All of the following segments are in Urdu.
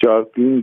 4-3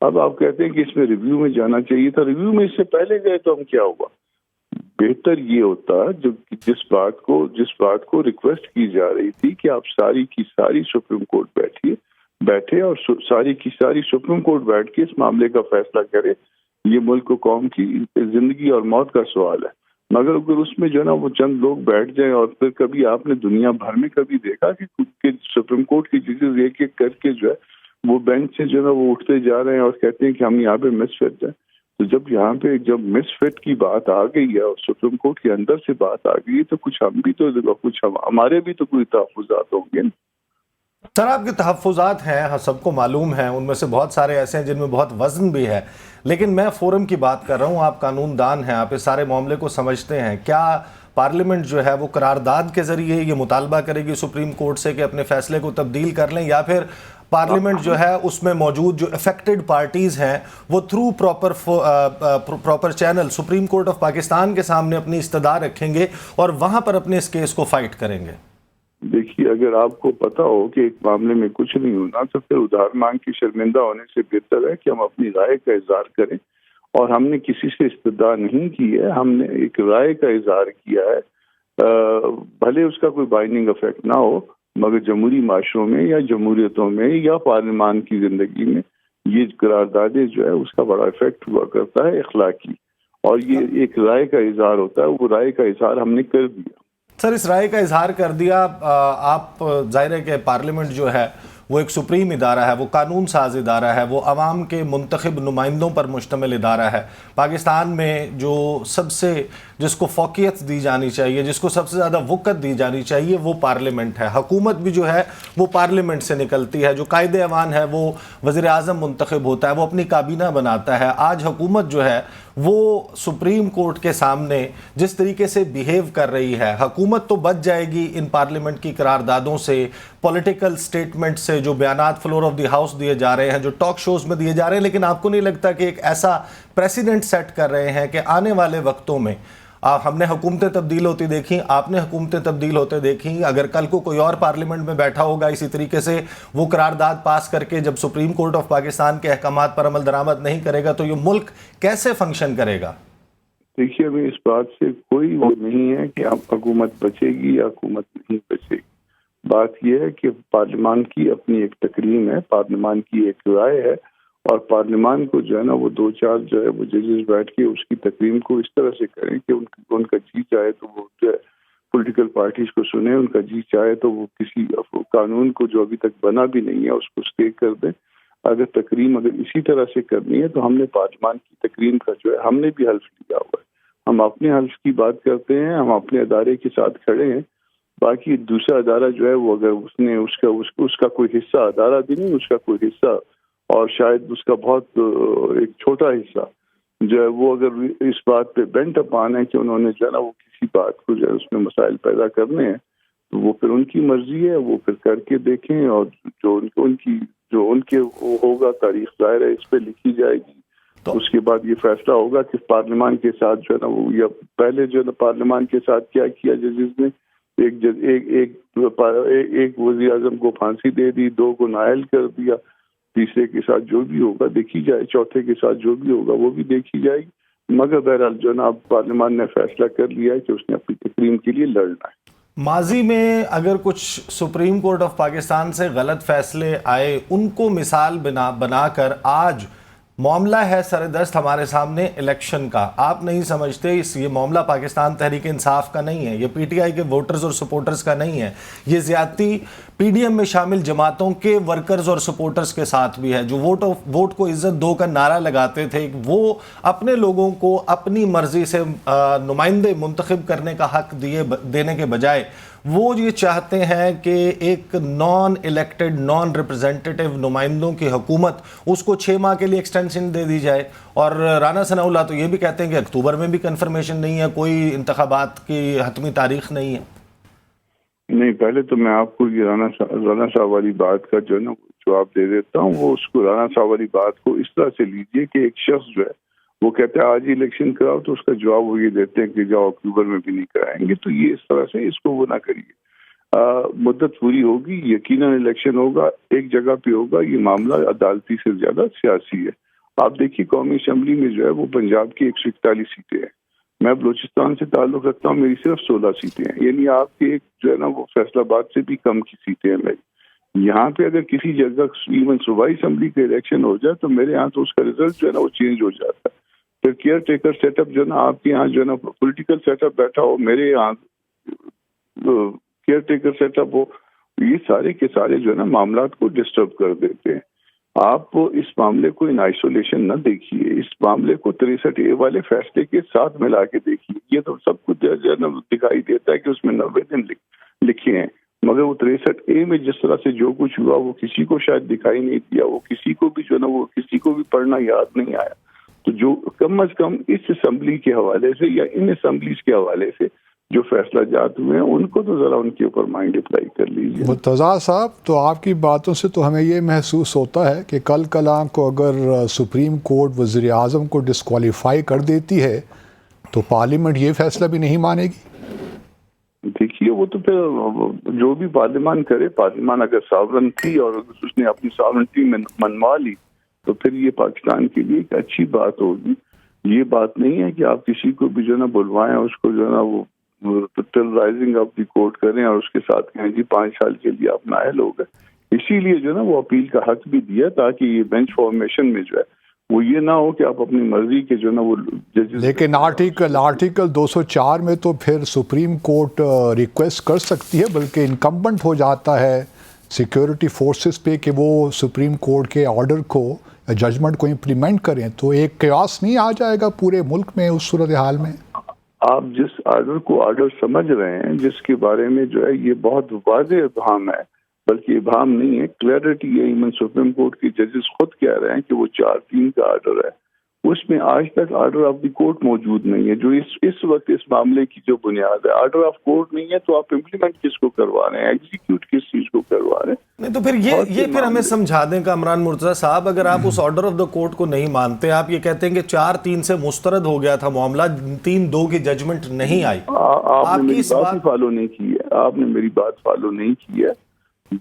اب آپ کہتے ہیں کہ اس میں ریویو میں جانا چاہیے تھا، ریویو میں اس سے پہلے گئے تو ہم کیا ہوا؟ بہتر یہ ہوتا جو جس بات کو ریکویسٹ کی جا رہی تھی کہ آپ ساری کی ساری سپریم کورٹ بیٹھے اور ساری کی ساری سپریم کورٹ بیٹھ کے اس معاملے کا فیصلہ کرے. یہ ملک و قوم کی زندگی اور موت کا سوال ہے. مگر اگر اس میں جو ہے نا وہ چند لوگ بیٹھ جائیں، اور پھر کبھی آپ نے دنیا بھر میں کبھی دیکھا کہ سپریم کورٹ کی ججز ایک ایک کر کے جو ہے وہ بینچ سے جو ہے نا وہ اٹھتے جا رہے ہیں اور کہتے ہیں کہ ہم یہاں پہ مس فٹ ہیں. تو جب یہاں پہ مس فٹ کی بات آ گئی ہے اور سپریم کورٹ کے اندر سے بات آ گئی ہے تو کچھ ہم بھی تو کچھ ہمارے بھی تو کوئی تحفظات ہوں گے. سر آپ کے تحفظات ہیں، سب کو معلوم ہیں، ان میں سے بہت سارے ایسے ہیں جن میں بہت وزن بھی ہے، لیکن میں فورم کی بات کر رہا ہوں. آپ قانون دان ہیں، آپ اس سارے معاملے کو سمجھتے ہیں. کیا پارلیمنٹ جو ہے وہ قرارداد کے ذریعے یہ مطالبہ کرے گی سپریم کورٹ سے کہ اپنے فیصلے کو تبدیل کر لیں، یا پھر پارلیمنٹ جو ہے اس میں موجود جو افیکٹڈ پارٹیز ہیں وہ through proper channel supreme court of Pakistan کے سامنے اپنی استدعا رکھیں گے اور وہاں پر اپنے اس کیس کو فائٹ کریں گے؟ دیکھیے، اگر آپ کو پتا ہو کہ ایک معاملے میں کچھ نہیں ہونا تو پھر ادھار مانگ کے شرمندہ ہونے سے بہتر ہے کہ ہم اپنی رائے کا اظہار کریں. اور ہم نے کسی سے استدعا نہیں کی ہے، ہم نے ایک رائے کا اظہار کیا ہے. بھلے اس کا کوئی بائنڈنگ افیکٹ نہ ہو، مگر جمہوری معاشروں میں یا جمہوریتوں میں یا پارلیمان کی زندگی میں یہ قراردادیں جو ہے اس کا بڑا افیکٹ ہوا کرتا ہے اخلاقی. اور یہ ایک رائے کا اظہار ہوتا ہے، وہ رائے کا اظہار ہم نے کر دیا. سر اس رائے کا اظہار کر دیا. آپ ظاہر ہے کہ پارلیمنٹ جو ہے وہ ایک سپریم ادارہ ہے، وہ قانون ساز ادارہ ہے، وہ عوام کے منتخب نمائندوں پر مشتمل ادارہ ہے. پاکستان میں جو سب سے جس کو فوقیت دی جانی چاہیے، جس کو سب سے زیادہ وقت دی جانی چاہیے، وہ پارلیمنٹ ہے. حکومت بھی جو ہے وہ پارلیمنٹ سے نکلتی ہے. جو قائد ایوان ہے وہ وزیر اعظم منتخب ہوتا ہے، وہ اپنی کابینہ بناتا ہے. آج حکومت جو ہے وہ سپریم کورٹ کے سامنے جس طریقے سے بیہیو کر رہی ہے، حکومت تو بچ جائے گی ان پارلیمنٹ کی قراردادوں سے، پولیٹیکل سٹیٹمنٹ سے، جو بیانات فلور آف دی ہاؤس دیے جا رہے ہیں، جو ٹاک شوز میں دیے جا رہے ہیں. لیکن آپ کو نہیں لگتا کہ ایک ایسا پریسیڈنٹ سیٹ کر رہے ہیں کہ آنے والے وقتوں میں ہم نے حکومتیں تبدیل ہوتی دیکھیں، آپ نے حکومتیں تبدیل ہوتے دیکھیں، اگر کل کو کوئی اور پارلیمنٹ میں بیٹھا ہوگا اسی طریقے سے وہ قرارداد پاس کر کے جب سپریم کورٹ آف پاکستان کے احکامات پر عمل درآمد نہیں کرے گا تو یہ ملک کیسے فنکشن کرے گا؟ دیکھیے، ابھی اس بات سے کوئی وہ نہیں ہے کہ اب حکومت بچے گی یا حکومت نہیں بچے گی. بات یہ ہے کہ پارلیمان کی اپنی ایک تکریم ہے، پارلیمان کی ایک رائے ہے، اور پارلیمان کو جو ہے نا وہ دو چار جو ہے وہ ججز بیٹھ کے اس کی تکریم کو اس طرح سے کریں کہ ان کا جی چاہے تو وہ جو ہے پولیٹیکل پارٹیز کو سنیں، ان کا جی چاہے تو وہ کسی قانون کو جو ابھی تک بنا بھی نہیں ہے اس کو اسٹے کر دیں. اگر اسی طرح سے کرنی ہے تو ہم نے پارلیمان کی تکریم کا جو ہے ہم نے بھی حلف لیا ہوا ہے. ہم اپنے حلف کی بات کرتے ہیں، ہم اپنے ادارے کے ساتھ کھڑے ہیں. باقی دوسرا ادارہ جو ہے وہ اگر اس کا کوئی حصہ ادارہ بھی نہیں، اس کا کوئی حصہ اور شاید اس کا بہت ایک چھوٹا حصہ جو ہے وہ اگر اس بات پہ بینٹ اپان ہے کہ انہوں نے جو ہے نا وہ کسی بات کو جو ہے اس میں مسائل پیدا کرنے ہیں تو وہ پھر ان کی مرضی ہے، وہ پھر کر کے دیکھیں. اور جو ان کے ہوگا تاریخ ظاہر ہے اس پہ لکھی جائے گی. تو اس کے بعد یہ فیصلہ ہوگا کہ پارلیمان کے ساتھ جو ہے نا وہ یا پہلے جو ہے نا پارلیمان کے ساتھ کیا کیا ججز نے، ایک وزیر اعظم کو پھانسی دے دی، 2 کو نااہل کر دیا، تیسرے کے ساتھ جو بھی ہوگا دیکھی جائے، چوتھے کے ساتھ جو بھی ہوگا وہ بھی دیکھی جائے گی. مگر بہرحال جو ہے نا اب پارلیمان نے فیصلہ کر لیا ہے کہ اس نے اپنی تکریم کے لیے لڑنا ہے. ماضی میں اگر کچھ سپریم کورٹ آف پاکستان سے غلط فیصلے آئے ان کو مثال بنا کر آج معاملہ ہے سردست ہمارے سامنے الیکشن کا. آپ نہیں سمجھتے یہ معاملہ پاکستان تحریک انصاف کا نہیں ہے، یہ پی ٹی آئی کے ووٹرز اور سپورٹرز کا نہیں ہے، یہ زیادتی پی ڈی ایم میں شامل جماعتوں کے ورکرز اور سپورٹرز کے ساتھ بھی ہے جو ووٹ کو عزت دو کا نعرہ لگاتے تھے. وہ اپنے لوگوں کو اپنی مرضی سے نمائندے منتخب کرنے کا حق دینے کے بجائے وہ یہ چاہتے ہیں کہ ایک نان الیکٹڈ نان ریپرزینٹیٹیو نمائندوں کی حکومت اس کو 6 ماہ کے لیے ایکسٹینشن دے دی جائے. اور رانا ثناء اللہ تو یہ بھی کہتے ہیں کہ اکتوبر میں بھی کنفرمیشن نہیں ہے، کوئی انتخابات کی حتمی تاریخ نہیں ہے. نہیں، پہلے تو میں آپ کو یہ رانا صاحب والی بات کا جو ہے نا جواب دے دیتا ہوں. وہ اس کو رانا صاحب والی بات کو اس طرح سے لیجئے کہ ایک شخص جو ہے وہ کہتے ہیں آج ہی الیکشن کراؤ، تو اس کا جواب وہ یہ دیتے ہیں کہ جاؤ اکتوبر میں بھی نہیں کرائیں گے. تو یہ اس طرح سے اس کو وہ نہ کریے. مدت پوری ہوگی، یقیناً الیکشن ہوگا، ایک جگہ پہ ہوگا. یہ معاملہ عدالتی سے زیادہ سیاسی ہے. آپ دیکھیے قومی اسمبلی میں جو ہے وہ پنجاب کی 141 سیٹیں ہیں، میں بلوچستان سے تعلق رکھتا ہوں، میری صرف 16 سیٹیں ہیں، یعنی آپ کے جو ہے نا وہ فیصل آباد سے بھی کم کی سیٹیں ہیں میری۔ یہاں پہ اگر کسی جگہ ایون صوبائی اسمبلی کا الیکشن ہو جائے تو میرے یہاں تو اس کا رزلٹ جو ہے نا وہ چینج ہو جاتا ہے۔ پھر کیئر ٹیکر سیٹ اپ جو ہے نا آپ کے یہاں جو ہے نا پولیٹیکل سیٹ اپ بیٹھا ہو، میرے یہاں کیئر ٹیکر سیٹ اپ ہو، یہ سارے کے سارے جو ہے نا معاملات کو ڈسٹرب کر دیتے ہیں۔ آپ اس معاملے کو ان آئسولیشن نہ دیکھیے، اس معاملے کو 63A والے فیصلے کے ساتھ ملا کے دیکھیے۔ یہ تو سب کچھ جو ہے نا دکھائی دیتا ہے کہ اس میں 90 دن لکھے ہیں، مگر وہ 63A میں جس طرح سے جو کچھ ہوا وہ کسی کو شاید دکھائی نہیں دیا، وہ کسی کو بھی جو ہے نا وہ کسی کو بھی پڑھنا یاد نہیں آیا۔ تو جو کم از کم اس اسمبلی کے حوالے سے یا ان اسمبلیز کے حوالے سے جو فیصلہ جات ہوئے ہیں ان کو تو ذرا ان کے اوپر مائنڈ اپلائی کر لیجیے۔ مرتضیٰ صاحب، تو آپ کی باتوں سے تو ہمیں یہ محسوس ہوتا ہے کہ کل کلاں کو اگر سپریم کورٹ وزیر اعظم کو ڈسکوالیفائی کر دیتی ہے تو پارلیمنٹ یہ فیصلہ بھی نہیں مانے گی؟ دیکھیے وہ تو پھر جو بھی پارلیمان کرے، پارلیمان اگر ساورن تھی اور اس نے اپنی ساورنٹی منوا لی تو پھر یہ پاکستان کے لیے ایک اچھی بات ہوگی۔ یہ بات نہیں ہے کہ آپ کسی کو بھی جو ہے نا بلوائیں، اس کو جو ہے نا وہ ٹل رائزنگ آف دی کورٹ کریں اور اس کے ساتھ کہیں جی 5 سال کے لیے آپ نائل ہو گئے۔ اسی لیے جو ہے نا وہ اپیل کا حق بھی دیا تاکہ یہ بینچ فارمیشن میں جو ہے وہ یہ نہ ہو کہ آپ اپنی مرضی کے جو ہے نا وہ ججز۔ لیکن آرٹیکل 204 میں تو پھر سپریم کورٹ ریکویسٹ کر سکتی ہے، بلکہ انکمبنٹ ہو جاتا ہے سیکیورٹی فورسز پہ کہ وہ سپریم کورٹ کے آرڈر کو، ججمنٹ کو امپلیمنٹ کریں، تو ایک قیاس نہیں آ جائے گا پورے ملک میں اس صورتحال میں؟ آپ جس آرڈر کو آرڈر سمجھ رہے ہیں، جس کے بارے میں جو ہے یہ بہت واضح ابہام ہے، بلکہ ابہام نہیں ہے، کلیئرٹی ہے، ایون سپریم کورٹ کے ججز خود کہہ رہے ہیں کہ وہ 4-3 کا آرڈر ہے، اس میں آج تک آرڈر آف دی کورٹ موجود نہیں ہے، جو اس وقت اس معاملے کی جو بنیاد ہے۔ آرڈر آف کورٹ نہیں ہے تو آپ امپلیمنٹ کس کو کروا رہے ہیں، ایگزیکیوٹ کس چیز کو کروا رہے ہیں؟ نہیں تو پھر یہ پھر ہمیں سمجھا دیں کامران مرتضیٰ صاحب، اگر آپ اس آرڈر آف دا کورٹ کو نہیں مانتے، آپ یہ کہتے ہیں کہ 4-3 سے مسترد ہو گیا تھا معاملہ، 3-2 کی ججمنٹ نہیں آئی، آپ نے میری بات ہی فالو نہیں کی ہے، آپ نے میری بات فالو نہیں کی ہے۔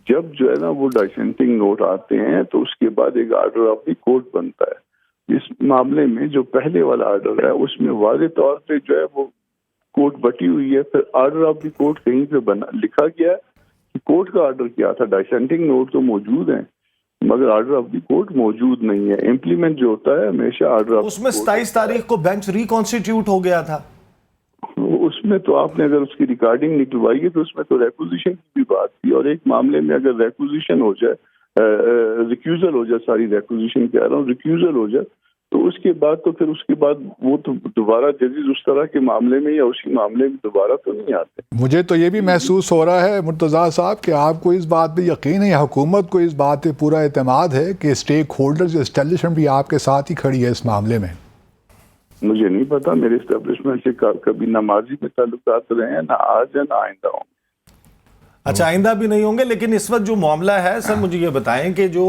جب جو ہے نا وہ ڈائسینٹنگ نوٹ آتے ہیں تو اس کے بعد ایک آرڈر آف دی کورٹ بنتا ہے۔ اس معاملے میں جو پہلے والا آرڈر ہے اس میں واضح طور پہ جو ہے وہ کورٹ بٹی ہوئی ہے، پھر آرڈر آف دی کورٹ کہیں پہ لکھا گیا ہے کہ کورٹ کا آرڈر کیا تھا۔ ڈائسینٹنگ نوٹ تو موجود ہیں مگر آرڈر آف دی کورٹ موجود نہیں ہے۔ امپلیمنٹ جو ہوتا ہے ہمیشہ آرڈر آف، اس میں 27 تاریخ کو بینچ ریکانسٹیٹیوٹ ہو گیا تھا، اس میں تو آپ نے اگر اس کی ریکارڈنگ نکلوائی ہے تو اس میں تو ریکوزیشن کی بھی بات تھی، اور ایک معاملے میں اگر ریکوزیشن ہو جائے، ریکیوزل ہو جائے، ساری ریکوزیشن کہہ رہا ہوں، ریکیوزل ہو جائے تو اس کے بعد تو پھر اس کے بعد وہ تو دوبارہ ججز اس طرح کے معاملے میں یا اسی معاملے میں دوبارہ تو نہیں آتے۔ مجھے تو یہ بھی محسوس ہو رہا ہے مرتضیٰ صاحب کہ آپ کو اس بات پہ یقین ہے، حکومت کو اس بات پہ پورا اعتماد ہے کہ اسٹیک ہولڈرز اسٹیبلشمنٹ بھی آپ کے ساتھ ہی کھڑی ہے اس معاملے میں۔ مجھے نہیں پتا، میرے اسٹیبلشمنٹ سے کبھی نہ ماضی میں تعلقات رہے ہیں، نہ آج ہے، نہ آئندہ ہوں۔ اچھا آئندہ بھی نہیں ہوں گے، لیکن اس وقت جو معاملہ ہے سر مجھے یہ بتائیں کہ جو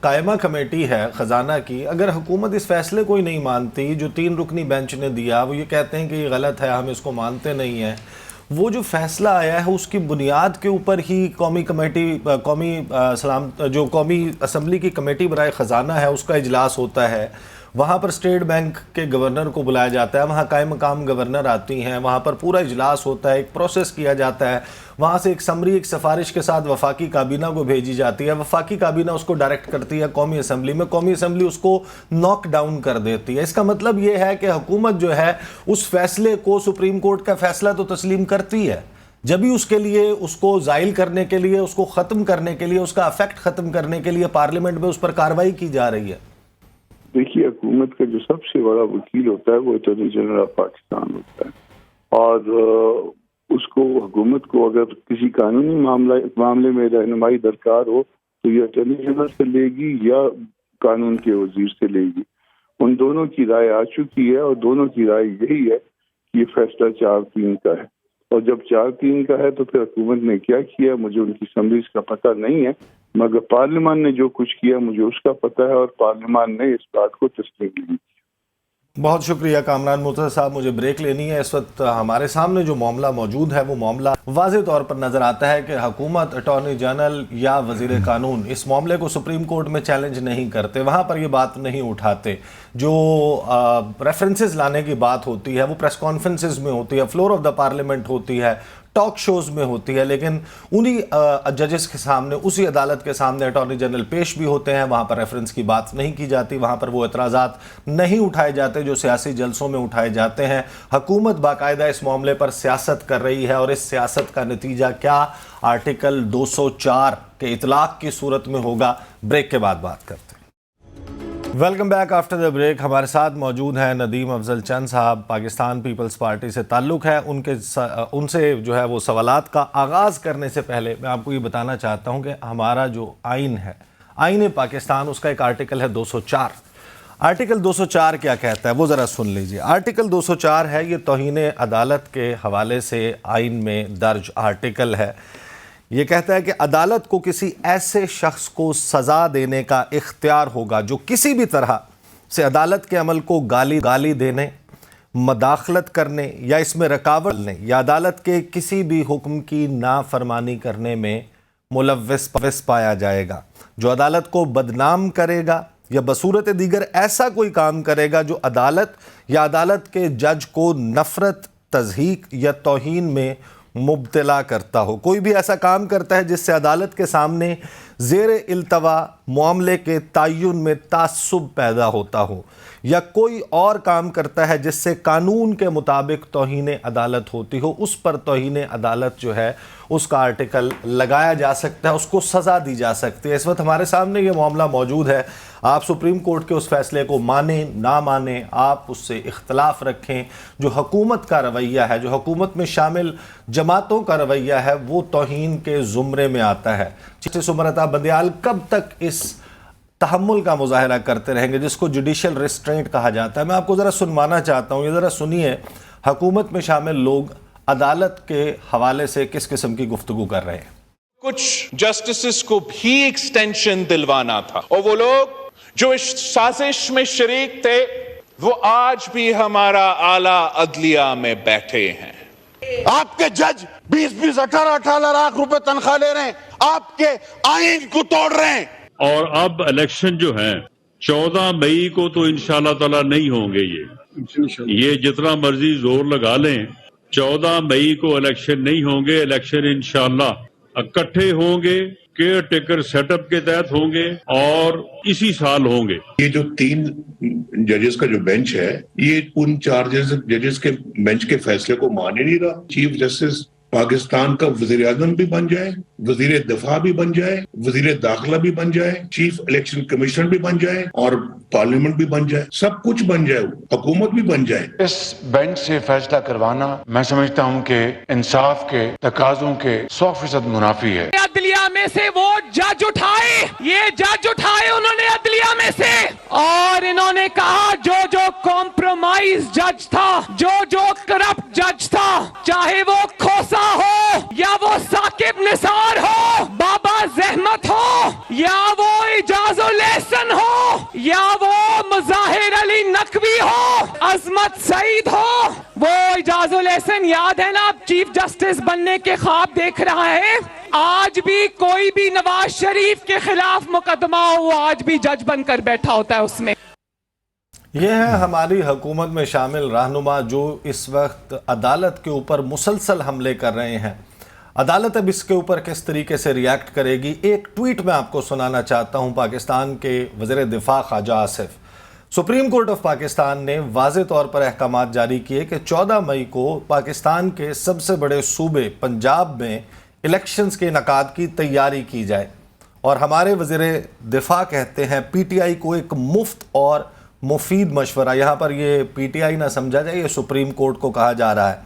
قائمہ کمیٹی ہے خزانہ کی، اگر حکومت اس فیصلے کو ہی نہیں مانتی جو 3 رکنی بینچ نے دیا، وہ یہ کہتے ہیں کہ یہ غلط ہے، ہم اس کو مانتے نہیں ہیں، وہ جو فیصلہ آیا ہے اس کی بنیاد کے اوپر ہی قومی اسمبلی کی کمیٹی برائے خزانہ ہے، اس کا اجلاس ہوتا ہے، وہاں پر اسٹیٹ بینک کے گورنر کو بلایا جاتا ہے، وہاں قائم مقام گورنر آتی ہیں، وہاں پر پورا اجلاس ہوتا ہے، ایک پروسیس کیا جاتا ہے، وہاں سے ایک سمری ایک سفارش کے ساتھ وفاقی کابینہ کو بھیجی جاتی ہے، وفاقی کابینہ اس کو ڈائریکٹ کرتی ہے قومی اسمبلی میں، قومی اسمبلی اس کو ناک ڈاؤن کر دیتی ہے۔ اس کا مطلب یہ ہے کہ حکومت جو ہے اس فیصلے کو، سپریم کورٹ کا فیصلہ تو تسلیم کرتی ہے، جب ہی اس کے لیے اس کو زائل کرنے کے لیے، اس کو ختم کرنے کے لیے، اس کا افیکٹ ختم کرنے کے لیے پارلیمنٹ میں اس پر کارروائی کی جا رہی ہے۔ دیکھیے حکومت کا جو سب سے بڑا وکیل ہوتا ہے وہ اٹارنی جنرل آف پاکستان ہوتا ہے، اور اس کو، حکومت کو اگر کسی قانونی معاملے میں رہنمائی درکار ہو تو یہ اٹارنی جنرل سے لے گی یا قانون کے وزیر سے لے گی۔ ان دونوں کی رائے آ چکی ہے اور دونوں کی رائے یہی ہے کہ یہ فیصلہ 4-3 کا ہے، اور جب 4-3 کا ہے تو پھر حکومت نے کیا کیا مجھے ان کی اسمبلیز کا پتہ نہیں ہے، مگر پارلیمان نے جو کچھ کیا مجھے اس کا پتہ ہے، اور پارلیمان نے اس بات کو تسلیم کی۔ بہت شکریہ کامران مرتضی صاحب. مجھے بریک لینی ہے. اس وقت ہمارے سامنے جو معاملہ موجود ہے وہ معاملہ واضح طور پر نظر آتا ہے کہ حکومت، اٹارنی جنرل یا وزیر قانون اس معاملے کو سپریم کورٹ میں چیلنج نہیں کرتے، وہاں پر یہ بات نہیں اٹھاتے. جو ریفرنسز لانے کی بات ہوتی ہے وہ پریس کانفرنسز میں ہوتی ہے، فلور آف دا پارلیمنٹ ہوتی ہے، ٹاک شوز میں ہوتی ہے، لیکن انہی ججز کے سامنے، اسی عدالت کے سامنے اٹارنی جنرل پیش بھی ہوتے ہیں، وہاں پر ریفرنس کی بات نہیں کی جاتی، وہاں پر وہ اعتراضات نہیں اٹھائے جاتے جو سیاسی جلسوں میں اٹھائے جاتے ہیں. حکومت باقاعدہ اس معاملے پر سیاست کر رہی ہے اور اس سیاست کا نتیجہ کیا آرٹیکل 204 کے اطلاق کی صورت میں ہوگا، بریک کے بعد بات کرتے ہیں. Welcome back after the break. ہمارے ساتھ موجود ہیں ندیم افضل چند صاحب، پاکستان پیپلز پارٹی سے تعلق ہے. ان سے جو ہے وہ سوالات کا آغاز کرنے سے پہلے میں آپ کو یہ بتانا چاہتا ہوں کہ ہمارا جو آئین ہے، آئین پاکستان، اس کا ایک آرٹیکل ہے 204. آرٹیکل 204 کیا کہتا ہے وہ ذرا سن لیجئے. آرٹیکل 204 ہے، یہ توہین عدالت کے حوالے سے آئین میں درج آرٹیکل ہے. یہ کہتا ہے کہ عدالت کو کسی ایسے شخص کو سزا دینے کا اختیار ہوگا جو کسی بھی طرح سے عدالت کے عمل کو گالی دینے، مداخلت کرنے یا اس میں رکاوٹ ڈالنے یا عدالت کے کسی بھی حکم کی نافرمانی کرنے میں ملوث پایا جائے گا. جو عدالت کو بدنام کرے گا یا بصورت دیگر ایسا کوئی کام کرے گا جو عدالت یا عدالت کے جج کو نفرت، تضحیک یا توہین میں مبتلا کرتا ہو. کوئی بھی ایسا کام کرتا ہے جس سے عدالت کے سامنے زیر التوا معاملے کے تعین میں تعصب پیدا ہوتا ہو، یا کوئی اور کام کرتا ہے جس سے قانون کے مطابق توہین عدالت ہوتی ہو، اس پر توہین عدالت جو ہے اس کا آرٹیکل لگایا جا سکتا ہے، اس کو سزا دی جا سکتی ہے. اس وقت ہمارے سامنے یہ معاملہ موجود ہے. آپ سپریم کورٹ کے اس فیصلے کو مانیں نہ مانیں، آپ اس سے اختلاف رکھیں، جو حکومت کا رویہ ہے، جو حکومت میں شامل جماعتوں کا رویہ ہے، وہ توہین کے زمرے میں آتا ہے. جسٹس عمر عطا بندیال کب تک اس تحمل کا مظاہرہ کرتے رہیں گے جس کو جوڈیشل ریسٹرینٹ کہا جاتا ہے؟ میں آپ کو ذرا سنوانا چاہتا ہوں، یہ ذرا سنیے حکومت میں شامل لوگ عدالت کے حوالے سے کس قسم کی گفتگو کر رہے ہیں. کچھ جسٹسز کو بھی ایکسٹینشن دلوانا تھا، اور وہ لوگ جو اس سازش میں شریک تھے وہ آج بھی ہمارا اعلیٰ عدلیہ میں بیٹھے ہیں. آپ کے جج 20-20 18-18 لاکھ روپے تنخواہ لے رہے ہیں، آپ کے آئین کو توڑ رہے ہیں. اور اب الیکشن جو ہیں 14 مئی کو تو انشاءاللہ تعالی نہیں ہوں گے. یہ جتنا مرضی زور لگا لیں، 14 مئی کو الیکشن نہیں ہوں گے. الیکشن انشاءاللہ اکٹھے ہوں گے، کیئر ٹیکر سیٹ اپ کے تحت ہوں گے اور اسی سال ہوں گے. یہ جو 3 ججز کا جو بینچ ہے، یہ ان 4 ججز کے بینچ کے فیصلے کو مان ہی نہیں رہا. چیف جسٹس پاکستان کا وزیر اعظم بھی بن جائے، وزیر دفاع بھی بن جائے، وزیر داخلہ بھی بن جائے، چیف الیکشن کمیشنر بھی بن جائے اور پارلیمنٹ بھی بن جائے، سب کچھ بن جائے، حکومت بھی بن جائے. اس بینچ سے فیصلہ کروانا میں سمجھتا ہوں کہ انصاف کے تقاضوں کے 100% منافی ہے. عدلیہ میں سے وہ جج اٹھائے، یہ جج اٹھائے انہوں نے عدلیہ میں سے، اور انہوں نے کہا جو کمپرومائز جج تھا، جو کرپٹ جج تھا، چاہے وہ کھوسا ہو یا وہ ثاقب نثار ہو، بابا زحمت ہو یا وہ اعجاز الاحسن ہو یا وہ مظاہر علی نقوی ہو، عظمت سعید ہو، وہ اعجاز الاحسن یاد ہے نا اب چیف جسٹس بننے کے خواب دیکھ رہا ہے. آج بھی کوئی بھی نواز شریف کے خلاف مقدمہ ہو، وہ آج بھی جج بن کر بیٹھا ہوتا ہے اس میں. یہ ہے ہماری حکومت میں شامل رہنما جو اس وقت عدالت کے اوپر مسلسل حملے کر رہے ہیں. عدالت اب اس کے اوپر کس طریقے سے ریاکٹ کرے گی؟ ایک ٹویٹ میں آپ کو سنانا چاہتا ہوں. پاکستان کے وزیر دفاع Khawaja Asif, supreme court of Pakistan نے واضح طور پر احکامات جاری کیے کہ 14 مئی کو پاکستان کے سب سے بڑے صوبے پنجاب میں الیکشنز کے انعقاد کی تیاری کی جائے. اور ہمارے وزیر دفاع کہتے ہیں پی ٹی آئی کو ایک مفت اور مفید مشورہ، یہاں پر یہ پی ٹی آئی نہ سمجھا جائے، یہ سپریم کورٹ کو کہا جا رہا ہے.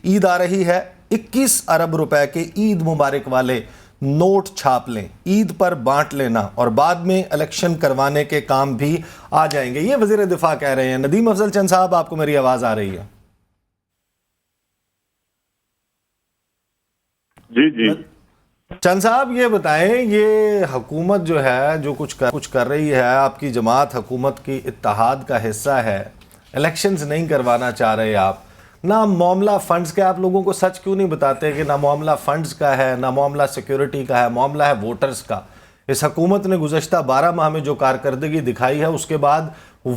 عید آ رہی ہے، 21 ارب روپے کے عید مبارک والے نوٹ چھاپ لیں، عید پر بانٹ لینا اور بعد میں الیکشن کروانے کے کام بھی آ جائیں گے. یہ وزیر دفاع کہہ رہے ہیں. ندیم افضل چند صاحب، آپ کو میری آواز آ رہی ہے؟ جی چند صاحب یہ بتائیں، یہ حکومت جو ہے جو کچھ کر رہی ہے، آپ کی جماعت حکومت کی اتحاد کا حصہ ہے، الیکشنز نہیں کروانا چاہ رہے آپ، نہ معاملہ فنڈز کا، آپ لوگوں کو سچ کیوں نہیں بتاتے کہ نہ معاملہ فنڈز کا ہے، نہ معاملہ سیکیورٹی کا ہے، معاملہ ہے ووٹرز کا؟ اس حکومت نے گزشتہ 12 ماہ میں جو کارکردگی دکھائی ہے اس کے بعد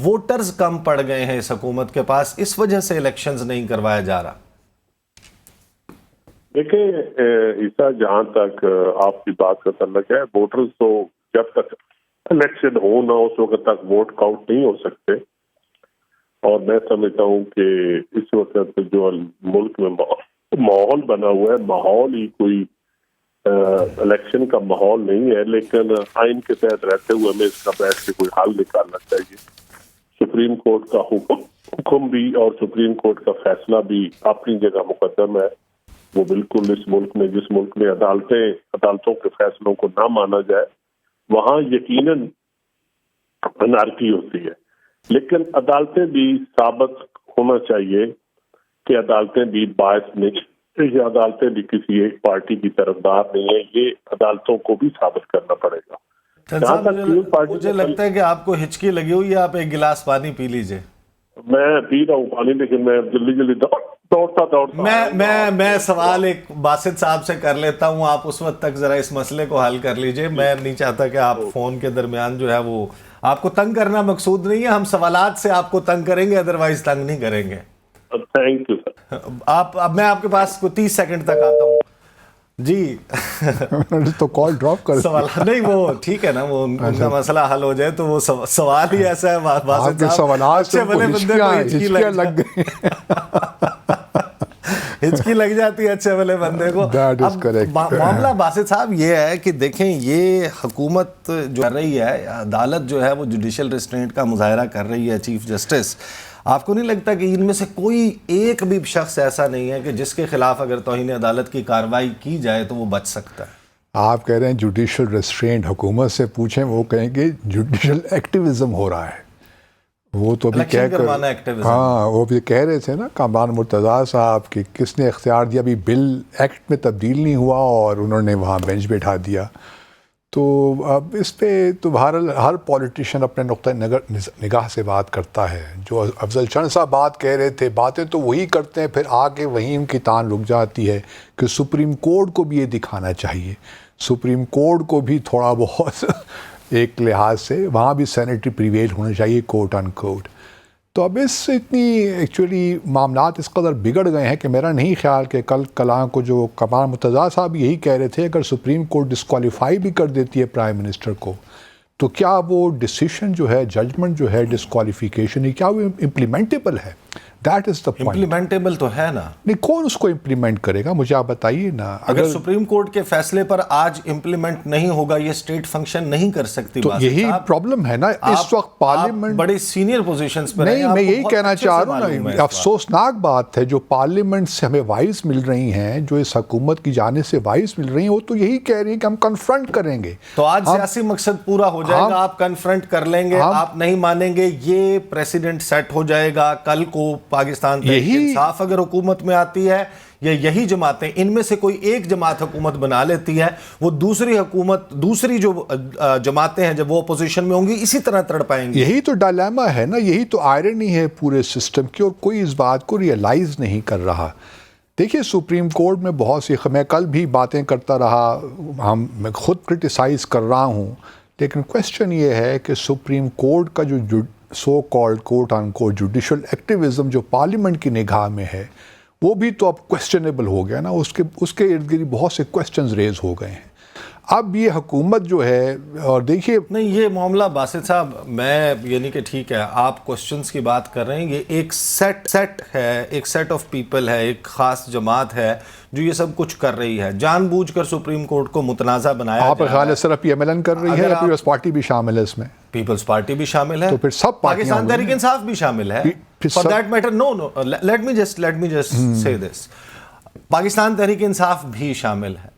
ووٹرز کم پڑ گئے ہیں اس حکومت کے پاس، اس وجہ سے الیکشنز نہیں کروایا جا رہا۔ دیکھیں عیسیٰ، جہاں تک آپ کی بات کا تعلق ہے، ووٹرز تو جب تک الیکشن ہو نہ اس وقت تک ووٹ کاؤنٹ نہیں ہو سکتے، اور میں سمجھتا ہوں کہ اس وقت جو ملک میں ماحول بنا ہوا ہے، ماحول ہی کوئی الیکشن کا ماحول نہیں ہے، لیکن آئین کے تحت رہتے ہوئے ہمیں اس کا بیٹھ کے کوئی حل نکالنا چاہیے۔ سپریم کورٹ کا حکم بھی اور سپریم کورٹ کا فیصلہ بھی اپنی جگہ مقدم ہے، وہ بالکل اس ملک میں، جس ملک میں عدالتوں کے فیصلوں کو نہ مانا جائے وہاں یقیناً انارکی ہوتی ہے، لیکن عدالتیں بھی ثابت ہونا چاہیے کہ عدالتیں بھی باعث نہیں، یہ عدالتیں بھی کسی ایک پارٹی کی طرفدار نہیں ہے، یہ عدالتوں کو بھی ثابت کرنا پڑے گا۔ مجھے لگتا ہے کہ آپ کو ہچکی لگی ہوئی ہے، آپ ایک گلاس پانی پی لیجئے۔ میں پی رہا ہوں پانی، لیکن میں جلدی دوڑتا میں سوال ایک باسط صاحب سے کر لیتا ہوں، آپ اس وقت تک ذرا اس مسئلے کو حل کر لیجئے۔ میں نہیں چاہتا کہ آپ فون کے درمیان جو ہے وہ، آپ کو تنگ کرنا مقصود نہیں ہے، ہم سوالات سے آپ کو تنگ کریں گے، ادروائز تنگ نہیں کریں گے۔ Thank you sir. اب میں آپ کے پاس کوئی 30 سیکنڈ تک آتا ہوں جی۔ تو کال ڈراپ کر سوال نہیں، وہ ٹھیک ہے نا، وہ ان کا مسئلہ حل ہو جائے تو وہ سوال ہی ایسا ہے، آپ کے سوالات سے ہچکیاں لگ گئی، ہچکی لگ جاتی ہے اچھے والے بندے کو۔ معاملہ باسط صاحب یہ ہے کہ دیکھیں، یہ حکومت جو کر رہی ہے، عدالت جو ہے وہ جوڈیشل ریسٹرینٹ کا مظاہرہ کر رہی ہے، چیف جسٹس، آپ کو نہیں لگتا کہ ان میں سے کوئی ایک بھی شخص ایسا نہیں ہے کہ جس کے خلاف اگر توہین عدالت کی کارروائی کی جائے تو وہ بچ سکتا ہے؟ آپ کہہ رہے ہیں جوڈیشل ریسٹرینٹ، حکومت سے پوچھیں، وہ کہیں گے جوڈیشل ایکٹیویزم ہو رہا ہے۔ وہ تو بھی کہہ کر، ہاں وہ بھی کہہ رہے تھے نا کامران مرتضیٰ صاحب کہ کس نے اختیار دیا، ابھی بل ایکٹ میں تبدیل نہیں ہوا اور انہوں نے وہاں بینچ بٹھا دیا۔ تو اب اس پہ تو ہر پولیٹیشین اپنے نقطۂ نگاہ سے بات کرتا ہے۔ جو افضل چند صاحب بات کہہ رہے تھے، باتیں تو وہی کرتے ہیں، پھر آگے وہیں ان کی تان رک جاتی ہے کہ سپریم کورٹ کو بھی یہ دکھانا چاہیے، سپریم کورٹ کو بھی تھوڑا بہت ایک لحاظ سے وہاں بھی سینیٹری پریویل ہونا چاہیے، کوٹ ان کوٹ۔ تو اب اس سے اتنی ایکچولی معاملات اس قدر بگڑ گئے ہیں کہ میرا نہیں خیال کہ کل کلاں کو جو کامران مرتضیٰ صاحب یہی کہہ رہے تھے، اگر سپریم کورٹ ڈسکوالیفائی بھی کر دیتی ہے پرائم منسٹر کو، تو کیا وہ ڈیسیشن جو ہے، ججمنٹ جو ہے ڈسکوالیفیکیشن، کیا وہ امپلیمنٹیبل ہے؟ That is the point. Implementable تو ہے نا، نہیں، کون اس کو امپلیمنٹ کرے گا؟ مجھے آپ بتائیے نا۔ اگر سپریم کورٹ کے فیصلے پر آج امپلیمنٹ نہیں ہوگا، یہ اسٹیٹ فنکشن نہیں کر سکتی۔ تو یہی پرابلم ہے نا اس وقت پارلیمنٹ بڑے سینئر پوزیشنز پر نہیں، میں یہی کہنا چاہ رہا ہوں نا، افسوسناک بات ہے جو پارلیمنٹ سے ہمیں وائس مل رہی ہیں، جو اس حکومت کی جانب سے وائس مل رہی ہیں، وہ تو یہی کہہ رہی ہیں کہ ہم کنفرنٹ کریں گے۔ تو آج سیاسی مقصد پورا ہو جائے گا، آپ کنفرنٹ کر لیں گے، آپ نہیں مانیں گے، یہ پریسیڈنٹ سیٹ ہو جائے گا۔ کل کو پاکستان تحریک انصاف اگر حکومت میں آتی ہے، یا یہی جماعتیں، ان میں سے کوئی ایک جماعت حکومت بنا لیتی ہے، وہ دوسری جو جماعتیں ہیں جب وہ اپوزیشن میں ہوں گی اسی طرح تڑ پائیں گی۔ یہی تو ڈائلیما ہے نا، یہی تو آئرنی ہے پورے سسٹم کی، اور کوئی اس بات کو ریئلائز نہیں کر رہا۔ دیکھیے سپریم کورٹ میں بہت سی، میں کل بھی باتیں کرتا رہا، میں خود کرٹیسائز کر رہا ہوں، لیکن کویسچن یہ ہے کہ سپریم کورٹ کا جو سو کالڈ کوٹ آن کوٹ جوڈیشل ایکٹیویزم جو پارلیمنٹ کی نگاہ میں ہے، وہ بھی تو اب کویسچنیبل ہو گیا نا، اس کے ارد گرد بہت سے کویسچنز ریز ہو گئے ہیں۔ اب یہ حکومت جو ہے، اور دیکھیے نہیں، یہ معاملہ باسط صاحب، میں یعنی کہ ٹھیک ہے آپ کوسچنز کی بات کر رہے ہیں، یہ ایک سیٹ ہے، ایک سیٹ آف پیپل ہے، ایک خاص جماعت ہے جو یہ سب کچھ کر رہی ہے، جان بوجھ کر سپریم کورٹ کو متنازع بنایا۔ آپ خیال ہے صرف پی ایم ایل این کر رہی ہے یا پیپلز پارٹی بھی شامل ہے اس میں؟ پیپلز پارٹی بھی شامل ہے، تو پھر سب پاکستان تحریک انصاف بھی شامل ہے، for that matter, no let me just say this, Pakistan Tehreek Insaf بھی شامل ہے،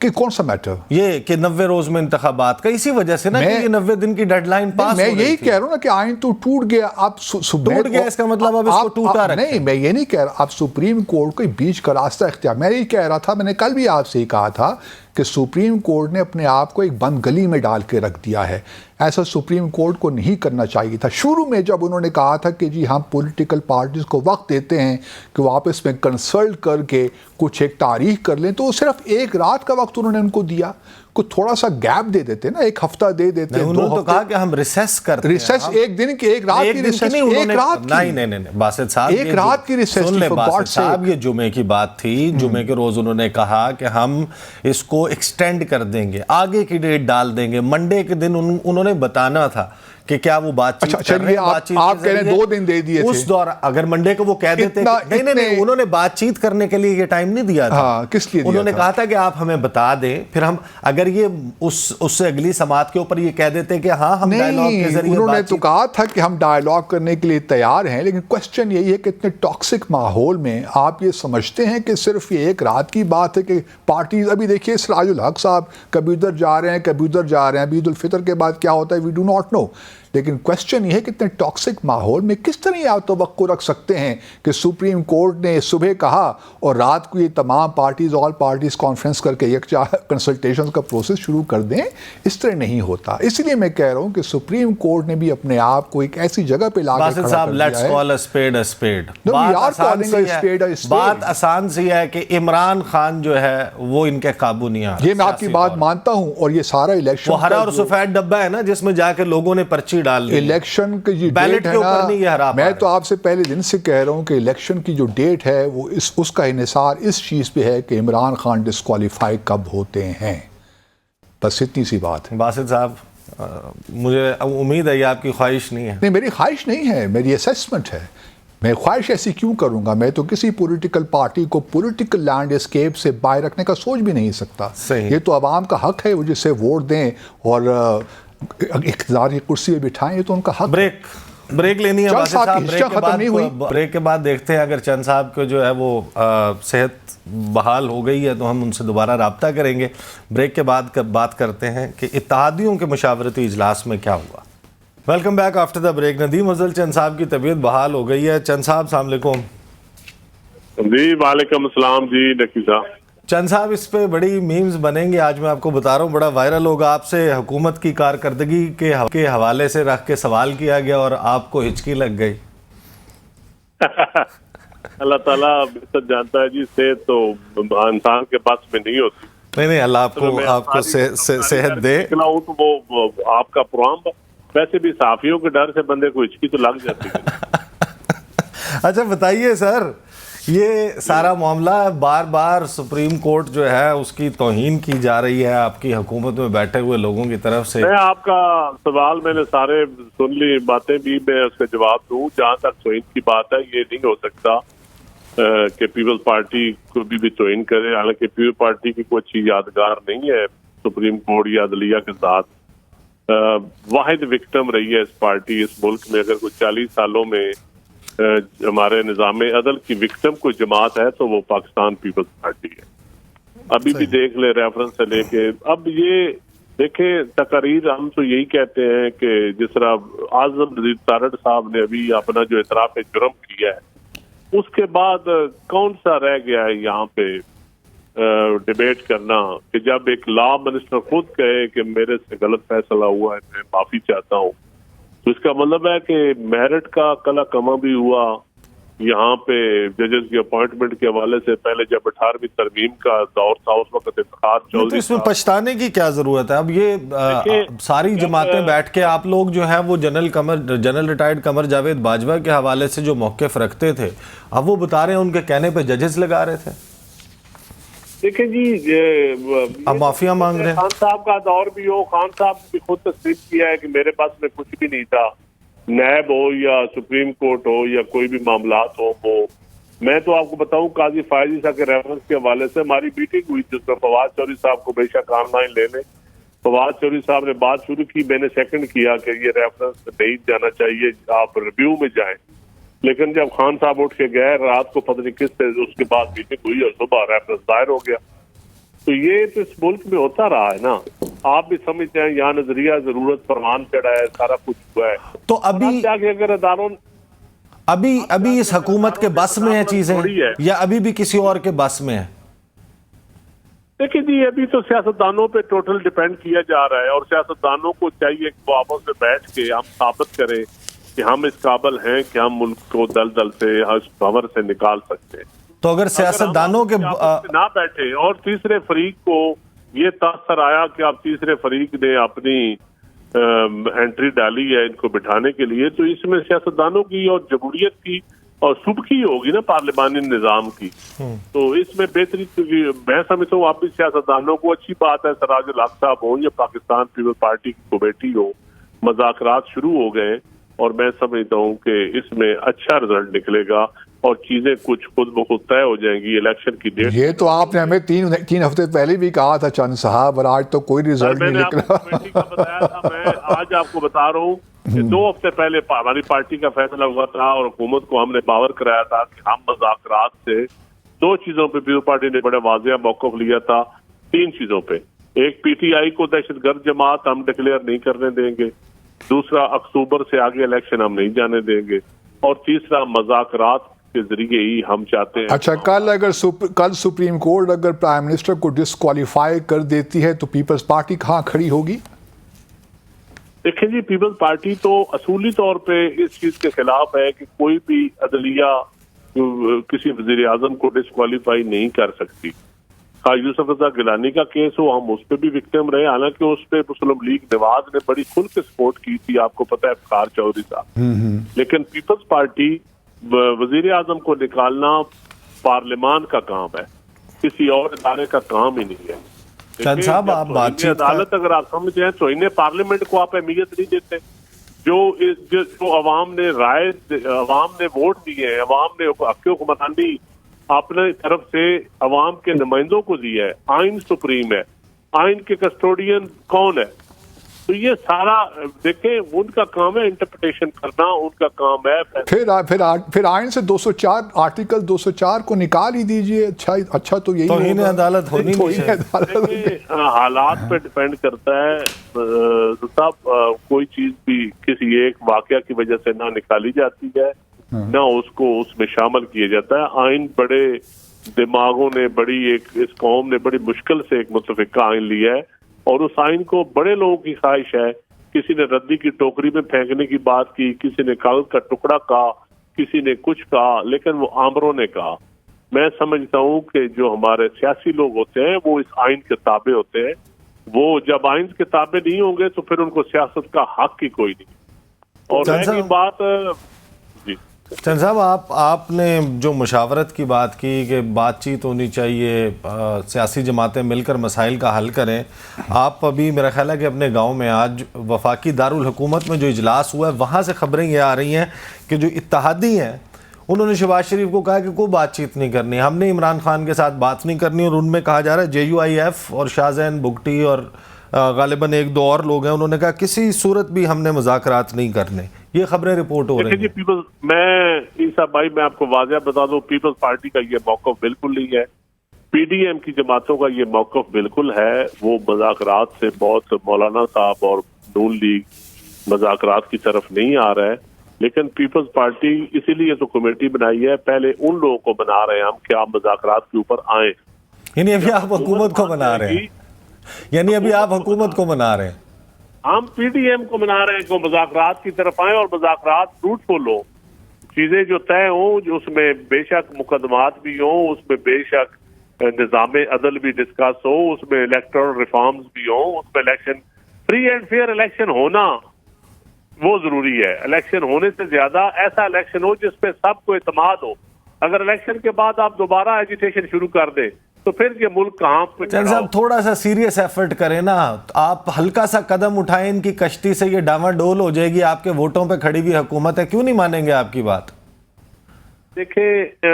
کہ کون سا میٹر؟ یہ کہ 90 روز میں انتخابات کا، اسی وجہ سے نا کہ یہ 90 دن کی ڈیڈ لائن پاس میں یہی کہہ رہا ہوں نا کہ آئین تو ٹوٹ گیا، اب ٹوٹ گیا اس کا مطلب اب اس کو ٹوٹا رکھیں۔ نہیں، میں یہ نہیں کہہ رہا، اب سپریم کورٹ کو بیچ کا راستہ اختیار، میں یہی کہہ رہا تھا، میں نے کل بھی آپ سے ہی کہا تھا کہ سپریم کورٹ نے اپنے آپ کو ایک بند گلی میں ڈال کے رکھ دیا ہے، ایسا سپریم کورٹ کو نہیں کرنا چاہیے تھا۔ شروع میں جب انہوں نے کہا تھا کہ جی ہم پولیٹیکل پارٹیز کو وقت دیتے ہیں کہ وہ آپس میں کنسلٹ کر کے کچھ ایک تاریخ کر لیں، تو صرف ایک رات کا وقت انہوں نے ان کو دیا، کوئی تھوڑا سا گیپ دے دیتے نا، ایک ہفتہ دے دیتے، انہوں نے تو کہا کہ ہم ریسیس کرتے ہیں، ریسیس ایک دن کی، ایک رات کی ریسیس، ایک رات کی، نہیں باسط صاحب ایک رات کی ریسیس، سن لیں باسط صاحب، یہ جمعے کی بات تھی، جمعے کے روز انہوں نے کہا کہ ہم اس کو ایکسٹینڈ کر دیں گے، آگے کی ڈیٹ ڈال دیں گے، منڈے کے دن انہوں نے بتانا تھا کہ کیا وہ بات چیت کر رہے ہیں، آپ کہہ رہے ہیں 2 دن دے دیے تھے اس دور، اگر منڈے کو وہ کہہ دیتے، نہیں انہوں نے بات چیت کرنے کے لیے یہ ٹائم نہیں دیا تھا، کس لیے انہوں نے کہا تھا کہ آپ ہمیں بتا دیں، پھر ہم اگر یہ اس سے اگلی سماعت کے اوپر یہ کہہ دیتے کہ ہاں ہم ڈائیلاگ کے ذریعے، انہوں نے تو کہا تھا کہ ہم ڈائیلاگ کرنے کے لیے تیار ہیں، لیکن کوسچن یہی ہے کہ اتنے ٹاکسک ماحول میں آپ یہ سمجھتے ہیں کہ صرف یہ ایک رات کی بات ہے کہ پارٹیز، ابھی دیکھیے سراج الحق صاحب کبھی ادھر جا رہے ہیں کبھی ادھر جا رہے ہیں، عید الفطر کے بعد کیا ہوتا ہے وی ڈو ناٹ نو، لیکن کوسچن یہ ہے کہ اتنے ٹاکسک ماحول میں کس طرح آپ توقع رکھ سکتے ہیں کہ سپریم کورٹ نے صبح کہا اور رات کو یہ تمام پارٹیز، آل پارٹیز کانفرنس کر کے یکجا کنسلٹیشن کا پروسیس شروع کر دیں؟ اس طرح نہیں ہوتا۔ اس لیے میں کہہ رہا ہوں کہ سپریم کورٹ نے بھی اپنے آپ کو ایک ایسی جگہ پہ لا کے باسط صاحب let's call a speed a speed, بات آسان سی ہے کہ عمران خان جو ہے وہ ان کے قابو نہیں آ رہا، یہ میں آپ کی بات مانتا ہوں، اور یہ سارا الیکشن وہ ہرا اور سفید ڈبہ ہے نا جس میں جا کے لوگوں نے پرچی ڈال دی، الیکشن کی جو ڈیٹ ہے نا، میں تو آپ سے پہلے دن سے کہہ رہا ہوں کہ الیکشن کی جو ڈیٹ ہے وہ اس کا انحصار اس چیز پہ ہے کہ عمران خان ڈسکوالیفائی کب ہوتے ہیں، بس اتنی سی بات ہے۔ باسط صاحب مجھے امید ہے یہ آپ کی خواہش نہیں ہے؟ نہیں، میری خواہش نہیں ہے، میری اسیسمنٹ ہے۔ میں خواہش ایسی کیوں کروں گا؟ میں تو کسی پولیٹیکل پارٹی کو پولیٹیکل لینڈ اسکیپ سے باہر رکھنے کا سوچ بھی نہیں سکتا۔ یہ تو عوام کا حق ہے، وہ جسے ووٹ دیں اور اقتدار کی کرسی پہ بٹھائیں، یہ تو ان کا حق۔ بریک لینی ہے باسط صاحب، بریک کے بعد دیکھتے ہیں اگر چند صاحب کو جو ہے وہ صحت بحال ہو گئی ہے تو ہم ان سے دوبارہ رابطہ کریں گے۔ بریک کے بعد بات کرتے ہیں کہ اتحادیوں کے مشاورتی اجلاس میں کیا ہوا۔ Welcome back after the break. Nadeem Afzal Chan صاحب کی طبیعت بحال ہو گئی ہے۔ چند صاحب السلام علیکم۔ جی وعلیکم السلام جی نقی صاحب۔ چند صاحب اس پہ بڑی میمز بنیں گے، آج میں آپ کو بتا رہا ہوں، بڑا وائرل ہوگا۔ آپ سے حکومت کی کارکردگی کے حوالے سے رکھ کے سوال کیا گیا اور آپ کو ہچکی لگ گئی۔ اللہ تعالیٰ بہتر جانتا ہے جی، صحت تو انسان کے پاس میں نہیں ہوتی۔ نہیں اللہ آپ کو صحت دے۔ تو وہ آپ کا پروگرام، ویسے بھی صحافیوں کے ڈر سے بندے کو ہچکی تو لگ جاتی ہے۔ اچھا بتائیے سر، یہ سارا معاملہ بار بار سپریم کورٹ جو ہے اس کی توہین کی جا رہی ہے آپ کی حکومت میں بیٹھے ہوئے لوگوں کی طرف سے۔ میں آپ کا سوال میں نے سارے سن لی، باتیں بھی میں اس کا جواب دوں۔ جہاں تک توہین کی بات ہے، یہ نہیں ہو سکتا کہ پیپلز پارٹی کو بھی توہین کرے، حالانکہ پیپلز پارٹی کی کوئی اچھی یادگار نہیں ہے سپریم کورٹ یا عدلیہ کے ساتھ۔ واحد وکٹم رہی ہے اس پارٹی اس ملک میں، اگر کوئی 40 سالوں میں ہمارے نظام عدل کی وکٹم کوئی جماعت ہے تو وہ پاکستان پیپلز پارٹی ہے۔ ابھی بھی دیکھ لیں ریفرنس سے لے کے، اب یہ دیکھیں تقاریر ہم تو یہی کہتے ہیں کہ جس طرح اعظم نذیر تارڑ صاحب نے ابھی اپنا جو اعتراف جرم کیا ہے، اس کے بعد کون سا رہ گیا ہے یہاں پہ ڈیبیٹ کرنا کہ جب ایک لا منسٹر خود کہے کہ میرے سے غلط فیصلہ ہوا ہے، میں معافی چاہتا ہوں، تو اس کا مطلب ہے کہ میرٹ کا کلا کما بھی ہوا یہاں پہ ججز کی اپوائنٹمنٹ کے حوالے سے۔ پہلے جب 18ویں ترمیم کا دور تھا اس وقت اتحاد چودھری، اس میں پچھتانے کی کیا ضرورت ہے؟ اب یہ ساری جماعتیں بیٹھ کے آپ لوگ جو ہے وہ جنرل ریٹائرڈ قمر جاوید باجوہ کے حوالے سے جو موقف رکھتے تھے، اب وہ بتا رہے ہیں ان کے کہنے پہ ججز لگا رہے تھے۔ دیکھیں جی، اب معافیاں مانگ رہے ہیں۔ خان صاحب کا دور بھی ہو، خان صاحب بھی خود تسلیم کیا ہے کہ میرے پاس میں کچھ بھی نہیں تھا، نیب ہو یا سپریم کورٹ ہو یا کوئی بھی معاملات ہو وہ۔ میں تو آپ کو بتاؤں قاضی فائز صاحب کے ریفرنس کے حوالے سے ہماری میٹنگ ہوئی جس میں فواد چودھری صاحب کو بے شک آن لائن لینے، فواد چودھری صاحب نے بات شروع کی، میں نے سیکنڈ کیا کہ یہ ریفرنس نہیں جانا چاہیے، آپ ریویو میں جائیں، لیکن جب خان صاحب اٹھ کے گئے رات کو پتہ نہیں کس سے اس کے بعد میٹنگ ہوئی اور صبح ریفرنس دائر ہو گیا۔ تو یہ تو اس ملک میں ہوتا رہا ہے نا. آپ بھی سمجھتے ہیں یہاں نظریہ ضرورت فرمان چڑھا ہے, سارا کچھ ہوا ہے. تو ابھی اگر اداروں ابھی اس حکومت کے بس میں ہیں چیزیں یا ابھی بھی کسی اور کے بس میں ہیں؟ دیکھیں جی, ابھی تو سیاستدانوں پہ ٹوٹل ڈیپینڈ کیا جا رہا ہے, اور سیاستدانوں کو چاہیے کہ وہ آپس میں بیٹھ کے ہم ثابت کریں کہ ہم اس قابل ہیں کہ ہم ملک کو دلدل سے بھنور سے نکال سکتے ہیں. تو اگر سیاستدانوں کے نہ بیٹھے اور تیسرے فریق کو یہ تاثر آیا کہ اب تیسرے فریق نے اپنی انٹری ڈالی ہے ان کو بٹھانے کے لیے, تو اس میں سیاستدانوں کی اور جمہوریت کی اور سبکی ہوگی نا پارلیمانی نظام کی. تو اس میں بہتری میں سمجھتا ہوں آپ بھی سیاستدانوں کو اچھی بات ہے, سراج الحق صاحب ہوں یا پاکستان پیپلز پارٹی کی کمیٹی ہو, مذاکرات شروع ہو گئے اور میں سمجھتا ہوں کہ اس میں اچھا رزلٹ نکلے گا اور چیزیں کچھ خود بخود طے ہو جائیں گی. الیکشن کی ڈیٹ یہ تو آپ نے ہمیں تین ہفتے پہلے بھی کہا تھا چند صاحب, اور آج تو کوئی رزلٹ نہیں نکلا. کمیٹی کا بتایا تھا, میں آج آپ کو بتا رہا ہوں کہ 2 ہفتے پہلے ہماری پارٹی کا فیصلہ ہوا تھا اور حکومت کو ہم نے پاور کرایا تھا کہ ہم مذاکرات سے 2 چیزوں پہ پیپلز پارٹی نے بڑا واضح موقف لیا تھا. 3 چیزوں پہ, ایک پی ٹی آئی کو دہشت گرد جماعت ہم ڈکلیئر نہیں کرنے دیں گے, دوسرا اکتوبر سے آگے الیکشن ہم نہیں جانے دیں گے, اور تیسرا مذاکرات کے ذریعے ہی ہم چاہتے ہیں. اچھا, کل سپریم کورٹ اگر پرائم منسٹر کو ڈسکوالیفائی کر دیتی ہے تو پیپلز پارٹی کہاں کھڑی ہوگی؟ دیکھیں جی, پیپلز پارٹی تو اصولی طور پہ اس چیز کے خلاف ہے کہ کوئی بھی عدلیہ کسی وزیر اعظم کو ڈسکوالیفائی نہیں کر سکتی. یوسف رضا گیلانی کا کیس ہو, ہم اس پہ بھی وکٹم رہے, حالانکہ اس پہ مسلم لیگ نواز نے بڑی کھل کے سپورٹ کی تھی, آپ کو پتہ ہے افخار چودھری صاحب. لیکن پیپلز پارٹی وزیر اعظم کو نکالنا پارلیمان کا کام ہے, کسی اور ادارے کا کام ہی نہیں ہے. چند صاحب آپ بات عدالت اگر آپ سمجھیں تو انہیں پارلیمنٹ کو آپ اہمیت نہیں دیتے. جو عوام نے رائے, عوام نے ووٹ دیے ہیں, عوام نے حق حکمرانی اپنے طرف سے عوام کے نمائندوں کو دیا ہے. آئین سپریم ہے, آئین کے کسٹوڈین کون ہے؟ تو یہ سارا دیکھیں ان کا کام ہے انٹرپریٹیشن کرنا, ان کا کام ہے. پھر آئین سے 204 آرٹیکل 204 کو نکال ہی دیجئے. اچھا تو یہی توہین عدالت ہونی چاہیے. حالات پہ ڈیپینڈ کرتا ہے صاحب, کوئی چیز بھی کسی ایک واقعہ کی وجہ سے نہ نکالی جاتی ہے نہ اس کو اس میں شامل کیا جاتا ہے. آئین بڑے دماغوں نے اس قوم نے بڑی مشکل سے ایک متفقہ آئین لیا ہے, اور اس آئین کو بڑے لوگوں کی خواہش ہے. کسی نے ردی کی ٹوکری میں پھینکنے کی بات کی, کسی نے کاغذ کا ٹکڑا کہا, کسی نے کچھ کہا, لیکن وہ آمروں نے کہا. میں سمجھتا ہوں کہ جو ہمارے سیاسی لوگ ہوتے ہیں وہ اس آئین کے تابع ہوتے ہیں. وہ جب آئین کے تابع نہیں ہوں گے تو پھر ان کو سیاست کا حق ہی کوئی نہیں. اور رہی بات چند صاحب, آپ نے جو مشاورت کی بات کی کہ بات چیت ہونی چاہیے, سیاسی جماعتیں مل کر مسائل کا حل کریں. آپ ابھی میرا خیال ہے کہ اپنے گاؤں میں آج وفاقی دارالحکومت میں جو اجلاس ہوا ہے وہاں سے خبریں یہ آ رہی ہیں کہ جو اتحادی ہیں انہوں نے شہباز شریف کو کہا کہ کوئی بات چیت نہیں کرنی, ہم نے عمران خان کے ساتھ بات نہیں کرنی. اور ان میں کہا جا رہا ہے JUIF اور شاہ زین بگٹی اور غالباً 1-2 اور لوگ ہیں, انہوں نے کہا کسی صورت بھی ہم نے مذاکرات نہیں کرنے. یہ خبریں رپورٹ ہو رہی ہیں. میں عیسیٰ بھائی میں آپ کو واضح بتا دوں, پیپلز پارٹی کا یہ موقف بالکل نہیں ہے. PDM کی جماعتوں کا یہ موقف بالکل ہے. وہ مذاکرات سے بہت, مولانا صاحب اور نون لیگ مذاکرات کی طرف نہیں آ رہا ہے. لیکن پیپلز پارٹی اسی لیے تو کمیٹی بنائی ہے, پہلے ان لوگوں کو بنا رہے ہیں ہم کہ آپ مذاکرات کے اوپر آئیں. یعنی ابھی آپ حکومت کو بنا رہے ہیں, یعنی ابھی آپ حکومت کو بنا رہے ہیں. ہم PDM کو بنا رہے ہیں کہ مذاکرات کی طرف آئیں اور مذاکرات فروٹفل ہو. چیزیں جو طے ہوں, جو اس میں بے شک مقدمات بھی ہوں, اس میں بے شک نظام عدل بھی ڈسکس ہو, اس میں الیکٹورل ریفارمز بھی ہوں, اس میں election free and fair election ہونا وہ ضروری ہے. الیکشن ہونے سے زیادہ ایسا الیکشن ہو جس پہ سب کو اعتماد ہو. اگر الیکشن کے بعد آپ دوبارہ ایجیٹیشن شروع کر دیں تو پھر یہ ملک کہاں پہ. چند صاحب تھوڑا سا سیریس ایفرٹ کریں نا, آپ ہلکا سا قدم اٹھائیں, ان کی کشتی سے یہ ڈاما ڈول ہو جائے گی. آپ کے ووٹوں پہ کھڑی ہوئی حکومت ہے, کیوں نہیں مانیں گے آپ کی بات؟ دیکھیں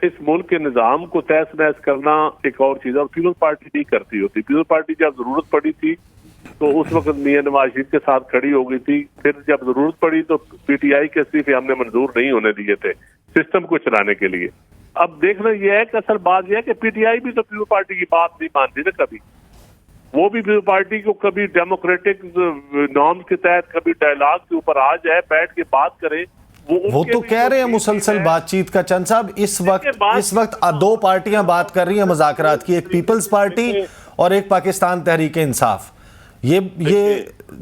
اس ملک کے نظام کو تہس نہس کرنا ایک اور چیز ہے, اور پیپلز پارٹی نہیں کرتی ہوتی. پیپلز پارٹی جب ضرورت پڑی تھی تو اس وقت میاں نواز شریف کے ساتھ کھڑی ہو گئی تھی. پھر جب ضرورت پڑی تو PTI کے استعفے ہم نے منظور نہیں ہونے دیے تھے سسٹم کو چلانے کے لیے. اب دیکھنا یہ ہے کہ اصل بات یہ ہے کہ پی ٹی آئی بھی تو پیپلز پارٹی کی بات نہیں مانتی نا کبھی. وہ بھی پیپلز پارٹی کو کبھی ڈیموکریٹک نارمز کے تحت کبھی ڈائلاگ کے اوپر آ جائے, بیٹھ کے بات کرے. وہ تو کہہ رہے ہیں مسلسل بات چیت کا. چند صاحب اس وقت دو پارٹیاں بات کر رہی ہیں مذاکرات کی, ایک پیپلز پارٹی اور ایک پاکستان تحریک انصاف. یہ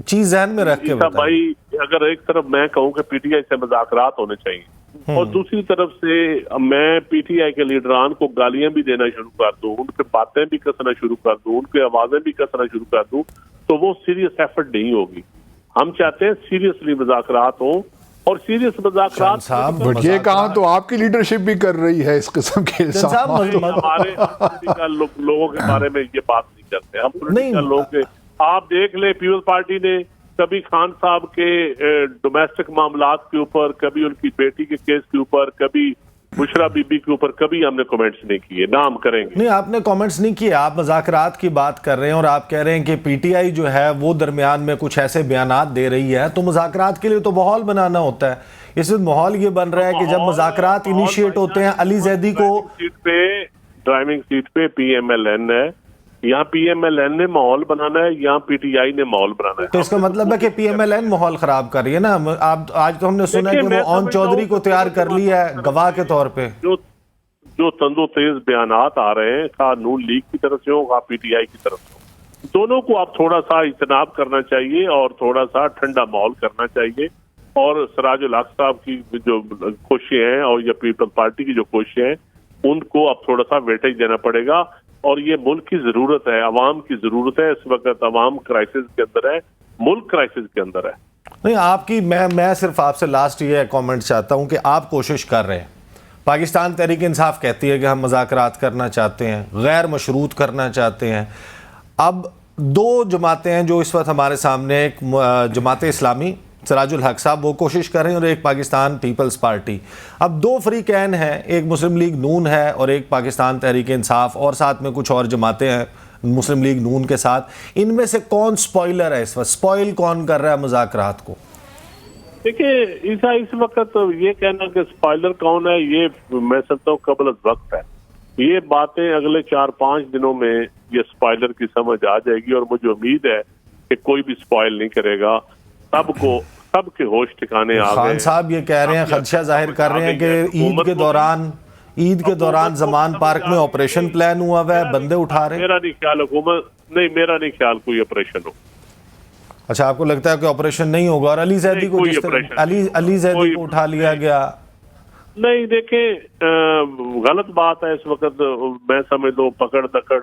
چیز ذہن میں رکھ کے بھائی, اگر ایک طرف میں کہوں کہ پی ٹی آئی سے مذاکرات ہونے چاہیے اور دوسری طرف سے میں پی ٹی آئی کے لیڈران کو گالیاں بھی دینا شروع کر دوں, ان پہ باتیں بھی کسنا شروع کر دوں, ان پہ آوازیں بھی کسنا شروع کر دوں, تو وہ سیریس ایفرٹ نہیں ہوگی. ہم چاہتے ہیں سیریسلی مذاکرات ہوں, اور سیریس مذاکرات بٹ یہ کہاں تو آپ کی لیڈرشپ بھی کر رہی ہے اس قسم کے ہمارے لوگوں کے بارے میں یہ بات نہیں کرتے. ہم پولیٹیکل لوگ آپ دیکھ لیں, پیپلز پارٹی نے کبھی خان صاحب کے ڈومیسٹک معاملات کے اوپر, کبھی ان کی بیٹی کے کیس کے اوپر, کبھی بشرا بی بی کے اوپر کبھی ہم نے کمنٹس نہیں کیے, نہ ہم کریں گے. نہیں, آپ نے کمنٹس نہیں کیے, آپ مذاکرات کی بات کر رہے ہیں اور آپ کہہ رہے ہیں کہ پی ٹی آئی جو ہے وہ درمیان میں کچھ ایسے بیانات دے رہی ہے, تو مذاکرات کے لیے تو ماحول بنانا ہوتا ہے. اس وقت ماحول یہ بن رہا ہے کہ جب مذاکرات انیشیٹ ہوتے ہیں, علی زیدی کو ڈرائیونگ سیٹ پہ پی ایم ایل این ہے, یہاں پی ایم ایل این نے ماحول بنانا ہے, یہاں پی ٹی آئی نے ماحول بنانا ہے. تو اس کا مطلب ہے کہ پی ایم ایل این ماحول خراب کر رہی ہے نا. آج تو ہم نے سنا ہے کہ وہ اون چودھری کو تیار کر لیا ہے گواہ کے طور پہ. جو تند و تیز بیانات آ رہے ہیں, خواہ نون لیگ کی طرف سے ہو, خواہ پی ٹی آئی کی طرف سے ہو, دونوں کو اب تھوڑا سا اجتناب کرنا چاہیے اور تھوڑا سا ٹھنڈا ماحول کرنا چاہیے. اور سراج الحق صاحب کی جو کوششیں ہیں اور یا پیپلز پارٹی کی جو کوششیں ہیں, ان کو اب تھوڑا سا ویٹیج دینا پڑے گا. اور یہ ملک کی ضرورت ہے, عوام کی ضرورت ہے. اس وقت عوام کرائسس کے اندر ہے, ملک کرائسس کے اندر ہے. نہیں, آپ کی میں صرف آپ سے لاسٹ یہ کامنٹ چاہتا ہوں کہ آپ کوشش کر رہے ہیں. پاکستان تحریک انصاف کہتی ہے کہ ہم مذاکرات کرنا چاہتے ہیں, غیر مشروط کرنا چاہتے ہیں. اب دو جماعتیں ہیں جو اس وقت ہمارے سامنے, ایک جماعت اسلامی سراج الحق صاحب وہ کوشش کر رہے ہیں, اور ایک پاکستان پیپلز پارٹی. اب دو فریقین ہیں, ایک مسلم لیگ نون ہے اور ایک پاکستان تحریک انصاف, اور ساتھ میں کچھ اور جماعتیں ہیں مسلم لیگ نون کے ساتھ. ان میں سے کون سپوائلر ہے اس وقت, سپوائل کون کر رہا ہے مذاکرات کو؟ دیکھیں عیسیٰ, اس وقت یہ کہنا کہ سپوائلر کون ہے, یہ میں سمجھتا ہوں قبل از وقت ہے. یہ باتیں اگلے 4-5 دنوں میں یہ سپوائلر کی سمجھ آ جائے گی, اور مجھے امید ہے کہ کوئی بھی سپوائل نہیں کرے گا. سب کے ہوش ٹھکانے آ گئے. خان صاحب یہ کہہ رہے ہیں, خدشہ ظاہر کر رہے ہیں کہ عید کے دوران زمان پارک میں آپریشن پلان ہوا ہے, بندے اٹھا رہے ہیں. میرا نہیں خیال حکومت نہیں, میرا نہیں خیال کوئی آپریشن ہو. اچھا, آپ کو لگتا ہے کہ آپریشن نہیں ہوگا؟ اور علی زیدی کو علی زیدی کو اٹھا لیا گیا. نہیں, دیکھیں غلط بات ہے اس وقت. میں سمجھ لو پکڑ دکڑ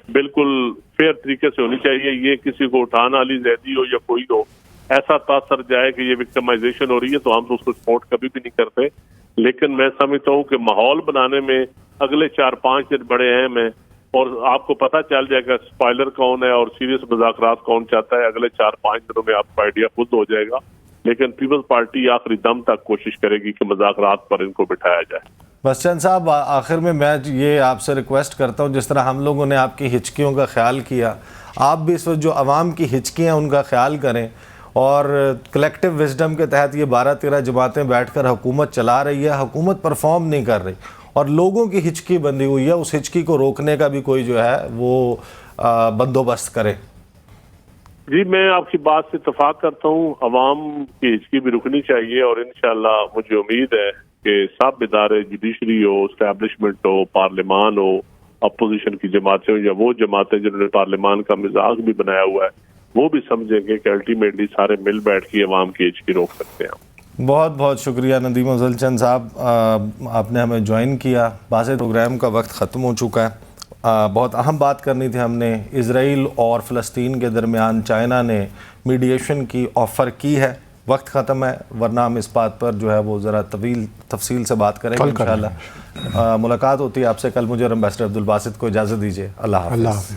بالکل فیئر طریقے سے ہونی چاہیے. یہ کسی کو اٹھانا, علی زیدی ہو یا کوئی ہو, ایسا تاثر جائے کہ یہ وکٹمائزیشن ہو رہی ہے, تو ہم تو اس کو سپورٹ کبھی بھی نہیں کرتے. لیکن میں سمجھتا ہوں کہ ماحول بنانے میں اگلے 4-5 دن بڑے اہم ہیں, اور آپ کو پتہ چل جائے گا سپائلر کون ہے اور سیریس مذاکرات کون چاہتا ہے. اگلے 4-5 دنوں میں آپ کا آئیڈیا خود ہو جائے گا. لیکن پیپلز پارٹی آخری دم تک کوشش کرے گی کہ مذاکرات پر ان کو بٹھایا جائے. بس چند صاحب, آخر میں یہ آپ سے ریکویسٹ کرتا ہوں, جس طرح ہم لوگوں نے آپ کی ہچکیوں کا خیال کیا, آپ بھی اس وقت جو عوام کی ہچکیاں ان کا خیال کریں, اور کلیکٹیو وزڈم کے تحت یہ 12-13 جماعتیں بیٹھ کر حکومت چلا رہی ہے, حکومت پرفارم نہیں کر رہی, اور لوگوں کی ہچکی بندھی ہوئی ہے. اس ہچکی کو روکنے کا بھی کوئی جو ہے وہ بندوبست کرے. جی, میں آپ کی بات سے اتفاق کرتا ہوں. عوام کی ہچکی بھی رکنی چاہیے, اور انشاءاللہ مجھے امید ہے کہ سب ادارے, جوڈیشری ہو, اسٹیبلشمنٹ ہو, پارلیمان ہو, اپوزیشن کی جماعتیں ہو, یا وہ جماعتیں جنہوں نے پارلیمان کا مزاج بھی بنایا ہوا ہے, وہ بھی سمجھیں گے کہ الٹیمیٹلی سارے مل بیٹھ کے عوام کی ہچکی روک سکتے ہیں. بہت بہت شکریہ ندیم افضل چند صاحب, آپ نے ہمیں جوائن کیا. بازِ پروگرام کا وقت ختم ہو چکا ہے. بہت اہم بات کرنی تھی ہم نے. اسرائیل اور فلسطین کے درمیان چائنا نے میڈیشن کی آفر کی ہے. وقت ختم ہے, ورنہ ہم اس بات پر جو ہے وہ ذرا تفصیل سے بات کریں گے انشاءاللہ. ملاقات ہوتی ہے آپ سے کل. مجھے اور امبیسڈر عبدالباسط کو اجازت دیجیے. اللہ حافظ.